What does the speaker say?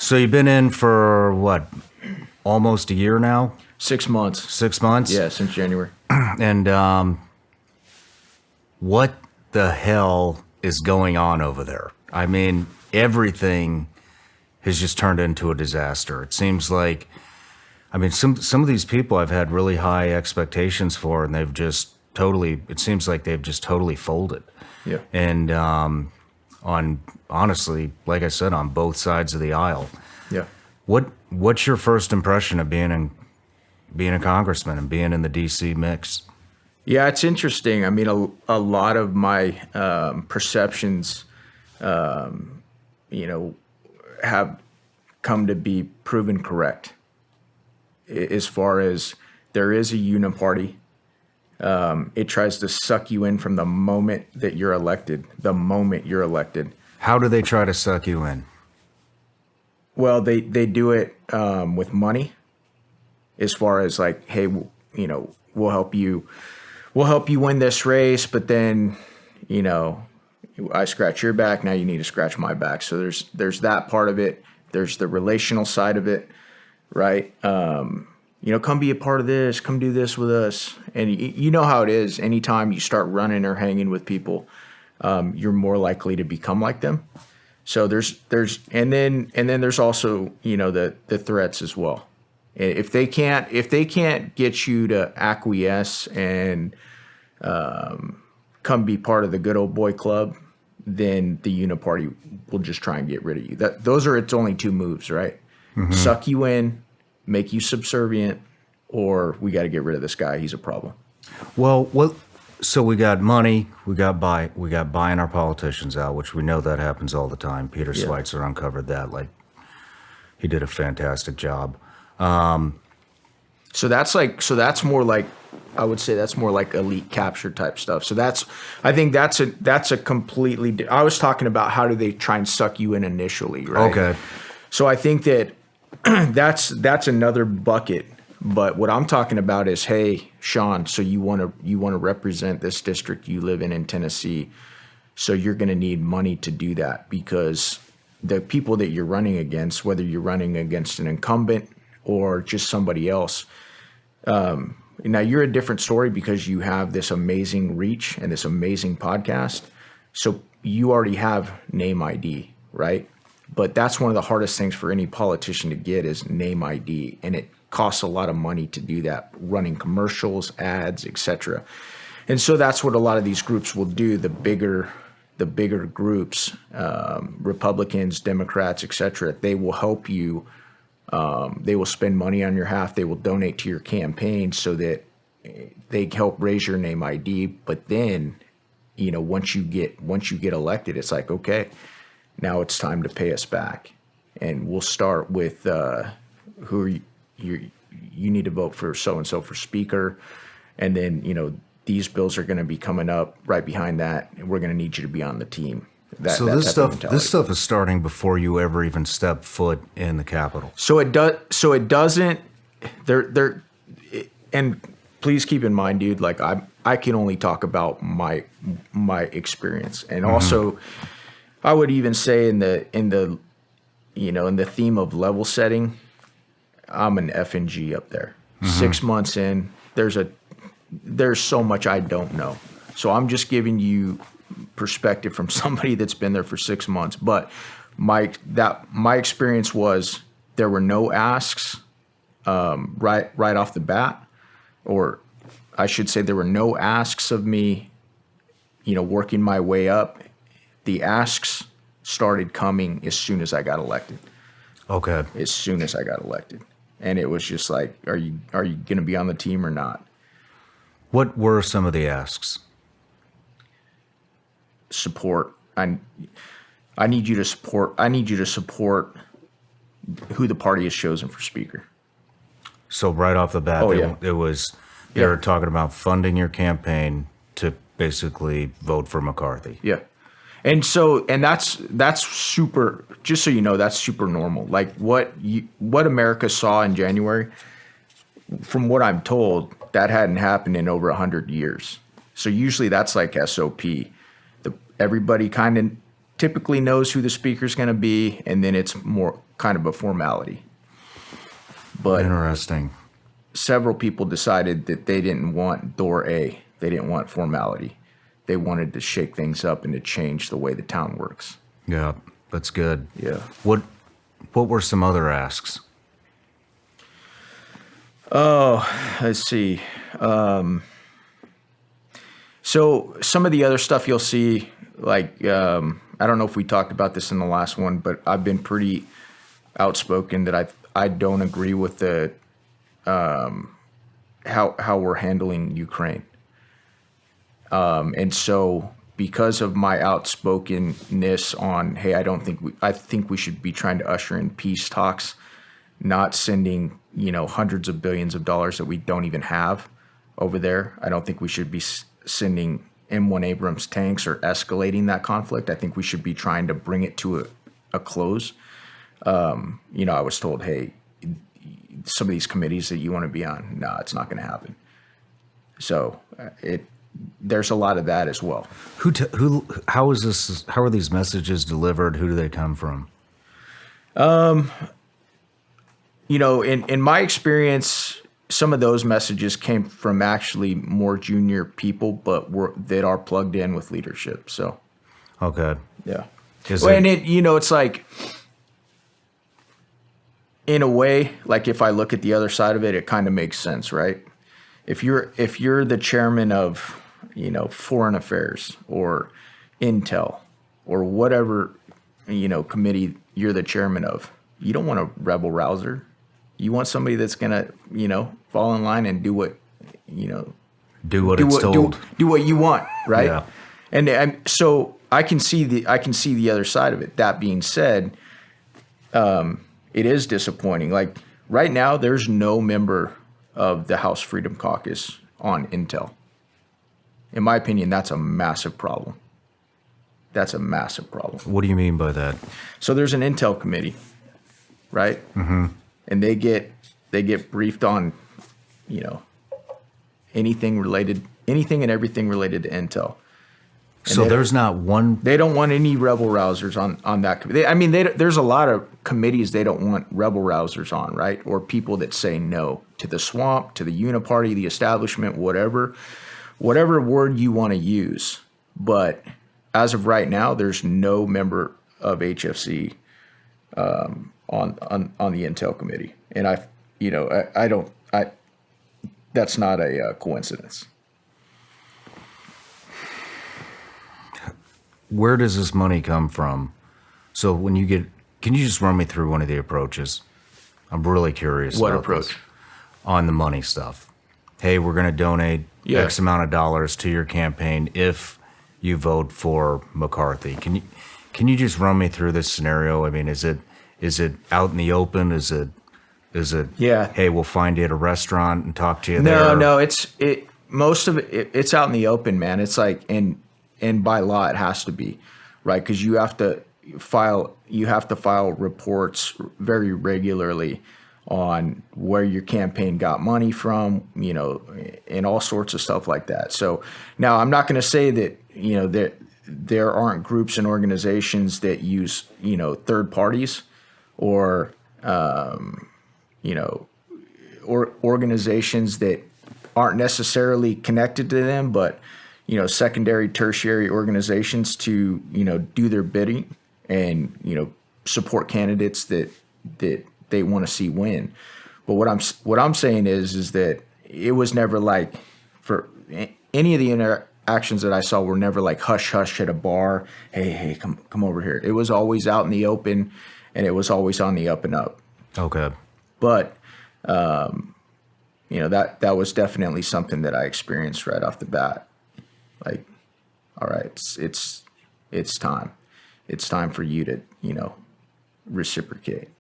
So you've been in for what, almost a year now? 6 months. 6 months? Yeah, since January. And what the hell is going on over there? I mean, everything has just turned into a disaster. It seems like, I mean, some of these people I've had really high expectations for, and they've just totally, it seems like they've just totally folded. Yeah. And on, honestly, like I said, on both sides of the aisle. Yeah. What's your first impression of being a congressman and being in the DC mix? Yeah, it's interesting. I mean, a lot of my perceptions, have come to be proven correct. As far as there is a Uniparty, it tries to suck you in from the moment that you're elected. The moment you're elected. How do they try to suck you in? Well, they do it with money. As far as like, hey, we'll help you win this race, but then, I scratch your back, now you need to scratch my back. So there's that part of it. There's the relational side of it, right? Come be a part of this, come do this with us. And you know how it is. Anytime you start running or hanging with people, you're more likely to become like them. So there's there's also, the threats as well. If they can't get you to acquiesce and come be part of the good old boy club, then the Uniparty will just try and get rid of you. Those are its only two moves, right? Mm-hmm. Suck you in, make you subservient, or we got to get rid of this guy. He's a problem. Well, so we got money, we got buying our politicians out, which we know that happens all the time. Peter Schweitzer uncovered that. Like, he did a fantastic job. So that's more like, I would say that's more like elite capture type stuff. So I think that's a completely, I was talking about how do they try and suck you in initially, right? Okay. So I think that that's another bucket. But what I'm talking about is, hey, Shawn, so you want to represent this district you live in Tennessee. So you're going to need money to do that, because the people that you're running against, whether you're running against an incumbent or just somebody else, now you're a different story because you have this amazing reach and this amazing podcast. So you already have name ID, right? But that's one of the hardest things for any politician to get is name ID. And it costs a lot of money to do that, running commercials, ads, etc. And so that's what a lot of these groups will do. The bigger groups, Republicans, Democrats, etc., they will help you. They will spend money on your behalf. They will donate to your campaign so that they help raise your name ID. But then, once you get elected, it's like, okay, now it's time to pay us back, and we'll start with who are you need to vote for so and so for speaker, and then these bills are going to be coming up right behind that, and we're going to need you to be on the team. So this stuff is starting before you ever even step foot in the Capitol. So it doesn't. And please keep in mind, dude. Like I can only talk about my experience, and also, I would even say in the theme of level setting, I'm an F and G up there. 6 months in, there's so much I don't know. So I'm just giving you perspective from somebody that's been there for 6 months. But my experience was there were no asks right off the bat, or I should say there were no asks of me, working my way up. The asks started coming as soon as I got elected. Okay. As soon as I got elected. And it was just like, are you going to be on the team or not? What were some of the asks? Support. I need you to support who the party has chosen for speaker. So right off the bat, they were talking about funding your campaign to basically vote for McCarthy. Yeah. And that's super, just so you know, that's super normal. Like what America saw in January, from what I'm told, that hadn't happened in over 100 years. So usually that's like SOP. Everybody kind of typically knows who the speaker's going to be, and then it's more kind of a formality. But Interesting. several people decided that they didn't want door A. They didn't want formality. They wanted to shake things up and to change the way the town works. Yeah, that's good. Yeah. What were some other asks? Let's see. So some of the other stuff you'll see, like, I don't know if we talked about this in the last one, but I've been pretty outspoken that I don't agree with the how we're handling Ukraine. And so because of my outspokenness on, hey, I think we should be trying to usher in peace talks, not sending, hundreds of billions of dollars that we don't even have over there. I don't think we should be sending M1 Abrams tanks or escalating that conflict. I think we should be trying to bring it to a close. I was told, hey, some of these committees that you want to be on, no, it's not going to happen. So there's a lot of that as well. How is this? How are these messages delivered? Who do they come from? In my experience, some of those messages came from actually more junior people, but that are plugged in with leadership. So, Okay. yeah. And it's like, in a way, like if I look at the other side of it, it kind of makes sense, right? If you're the chairman of, foreign affairs or Intel or whatever, committee you're the chairman of, you don't want a rebel rouser. You want somebody that's gonna, fall in line and do what, do what it's told. Do what you want, right? Yeah. And so I can see the other side of it. That being said, it is disappointing. Like right now, there's no member of the House Freedom Caucus on Intel. In my opinion, that's a massive problem. That's a massive problem. What do you mean by that? So there's an Intel committee, right? Mm-hmm. And they get briefed on, anything and everything related to Intel. And So there's not one. They don't want any rebel rousers on that committee. There's a lot of committees they don't want rebel rousers on, right? Or people that say no to the swamp, to the Uniparty, the establishment, whatever word you want to use. But as of right now, there's no member of HFC on the Intel committee, and that's not a coincidence. Where does this money come from? So can you just run me through one of the approaches? I'm really curious. What about approach? this. On the money stuff. Hey, we're going to donate X amount of dollars to your campaign if you vote for McCarthy. Can you just run me through this scenario? I mean, is it out in the open? Is it? Yeah. Hey, we'll find you at a restaurant and talk to you there. No. Most of it's out in the open, man. It's like, and by law it has to be, right? Because you have to file reports very regularly on where your campaign got money from, and all sorts of stuff like that. So now I'm not going to say that, that there aren't groups and organizations that use, third parties or, or organizations that aren't necessarily connected to them, but, secondary, tertiary organizations to, do their bidding and, support candidates that they want to see win. But what I'm saying is that it was never like, for any of the interactions that I saw were never like hush hush at a bar. Hey, come over here. It was always out in the open, and it was always on the up and up. Okay. But that was definitely something that I experienced right off the bat. Like, all right, it's time. It's time for you to, reciprocate.